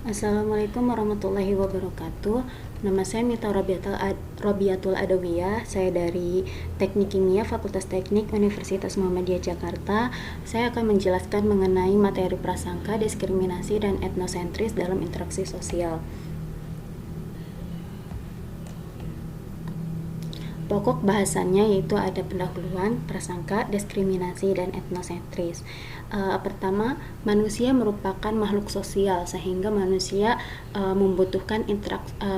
Assalamualaikum warahmatullahi wabarakatuh. Nama saya Mita Robiatul Adawiyah. Saya dari Teknik Kimia Fakultas Teknik Universitas Muhammadiyah Jakarta. Saya akan menjelaskan mengenai materi prasangka, diskriminasi, dan etnosentris dalam interaksi sosial. Pokok bahasannya yaitu ada pendahuluan, prasangka, diskriminasi, dan etnosentris. Pertama, manusia merupakan makhluk sosial sehingga manusia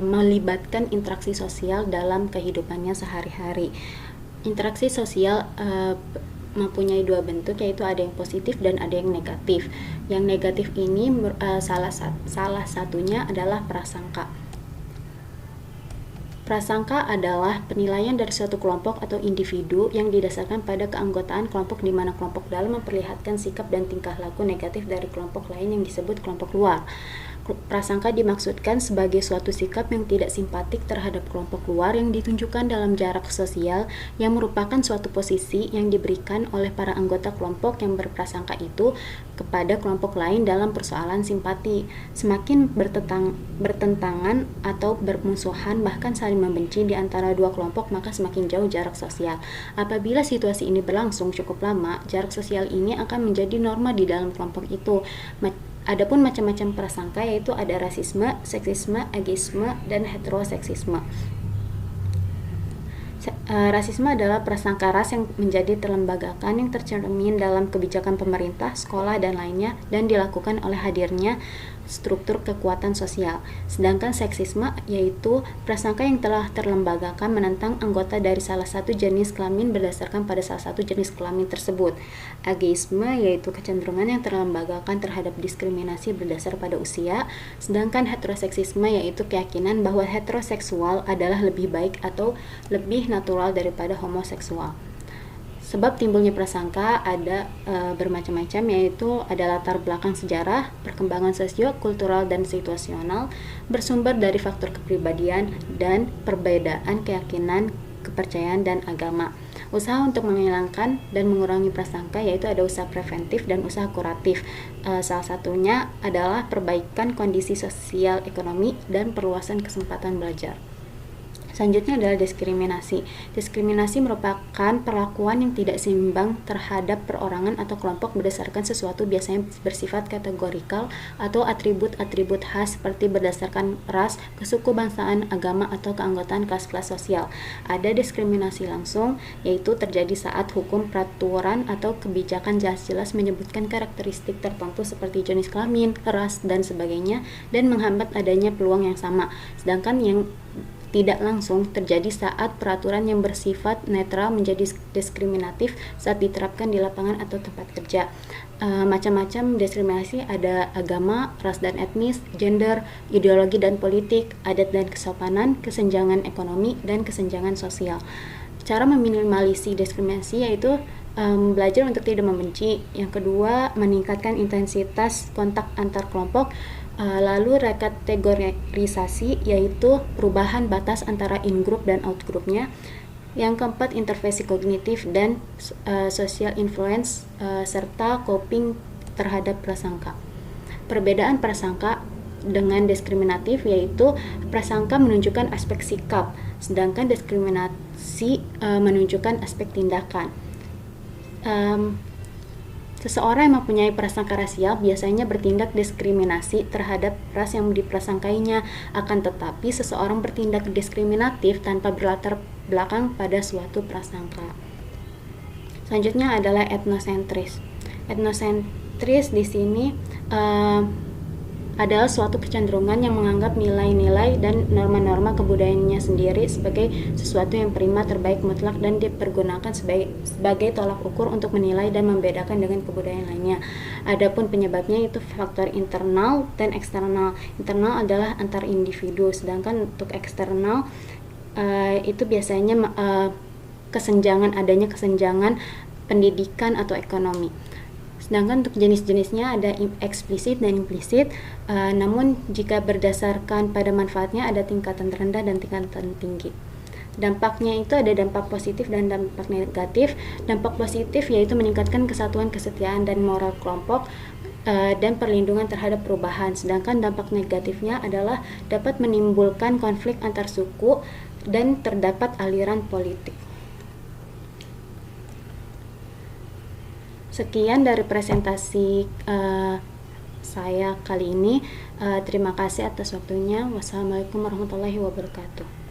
melibatkan interaksi sosial dalam kehidupannya sehari-hari. Interaksi sosial mempunyai dua bentuk, yaitu ada yang positif dan ada yang negatif. Yang negatif ini salah satunya adalah prasangka. Prasangka adalah penilaian dari suatu kelompok atau individu yang didasarkan pada keanggotaan kelompok, di mana kelompok dalam memperlihatkan sikap dan tingkah laku negatif dari kelompok lain yang disebut kelompok luar. Prasangka dimaksudkan sebagai suatu sikap yang tidak simpatik terhadap kelompok luar yang ditunjukkan dalam jarak sosial, yang merupakan suatu posisi yang diberikan oleh para anggota kelompok yang berprasangka itu kepada kelompok lain dalam persoalan simpati. Semakin bertentangan atau bermusuhan, bahkan saling membenci di antara dua kelompok, maka semakin jauh jarak sosial. Apabila situasi ini berlangsung cukup lama, jarak sosial ini akan menjadi norma di dalam kelompok itu. Adapun macam-macam prasangka yaitu ada rasisme, seksisme, ageisme, dan heteroseksisme. Rasisme adalah prasangka ras yang menjadi terlembagakan, yang tercermin dalam kebijakan pemerintah, sekolah, dan lainnya, dan dilakukan oleh hadirnya struktur kekuatan sosial. Sedangkan seksisme yaitu prasangka yang telah terlembagakan menentang anggota dari salah satu jenis kelamin berdasarkan pada salah satu jenis kelamin tersebut. Ageisme yaitu kecenderungan yang terlembagakan terhadap diskriminasi berdasar pada usia. Sedangkan heteroseksisme yaitu keyakinan bahwa heteroseksual adalah lebih baik atau lebih natural daripada homoseksual. Sebab timbulnya prasangka ada bermacam-macam, yaitu ada latar belakang sejarah, perkembangan sosio-kultural dan situasional, bersumber dari faktor kepribadian, dan perbedaan keyakinan, kepercayaan, dan agama. Usaha untuk menghilangkan dan mengurangi prasangka yaitu ada usaha preventif dan usaha kuratif. Salah satunya adalah perbaikan kondisi sosial ekonomi dan perluasan kesempatan belajar. Selanjutnya adalah diskriminasi. Diskriminasi merupakan perlakuan yang tidak seimbang terhadap perorangan atau kelompok berdasarkan sesuatu biasanya bersifat kategorikal atau atribut-atribut khas seperti berdasarkan ras, kesukubangsaan, agama, atau keanggotaan kelas-kelas sosial. Ada diskriminasi langsung, yaitu terjadi saat hukum, peraturan, atau kebijakan jelas-jelas menyebutkan karakteristik tertentu seperti jenis kelamin, ras, dan sebagainya, dan menghambat adanya peluang yang sama. Sedangkan yang tidak langsung terjadi saat peraturan yang bersifat netral menjadi diskriminatif saat diterapkan di lapangan atau tempat kerja. Macam-macam diskriminasi ada agama, ras dan etnis, gender, ideologi dan politik, adat dan kesopanan, kesenjangan ekonomi, dan kesenjangan sosial. Cara meminimalisasi diskriminasi yaitu belajar untuk tidak membenci. Yang kedua, meningkatkan intensitas kontak antar kelompok. Lalu rekategorisasi yaitu perubahan batas antara in-group dan out-groupnya. Yang keempat, intervensi kognitif dan social influence serta coping terhadap prasangka. Perbedaan prasangka dengan diskriminatif yaitu prasangka menunjukkan aspek sikap, sedangkan diskriminasi menunjukkan aspek tindakan. Seseorang yang mempunyai prasangka rasial biasanya bertindak diskriminasi terhadap ras yang diprasangkainya, akan tetapi seseorang bertindak diskriminatif tanpa berlatar belakang pada suatu prasangka. Selanjutnya adalah etnosentris. Etnosentris di sini adalah suatu kecenderungan yang menganggap nilai-nilai dan norma-norma kebudayaannya sendiri sebagai sesuatu yang prima, terbaik, mutlak, dan dipergunakan sebagai tolak ukur untuk menilai dan membedakan dengan kebudayaan lainnya. Adapun penyebabnya itu faktor internal dan eksternal. Internal adalah antar individu, sedangkan untuk eksternal itu biasanya adanya kesenjangan pendidikan atau ekonomi. Sedangkan untuk jenis-jenisnya ada eksplisit dan implisit, namun jika berdasarkan pada manfaatnya ada tingkatan rendah dan tingkatan tinggi. Dampaknya itu ada dampak positif dan dampak negatif. Dampak positif yaitu meningkatkan kesatuan, kesetiaan, dan moral kelompok. dan perlindungan terhadap perubahan. Sedangkan dampak negatifnya adalah dapat menimbulkan konflik antar suku dan terdapat aliran politik. Sekian dari presentasi saya kali ini. Terima kasih atas waktunya. Wassalamualaikum warahmatullahi wabarakatuh.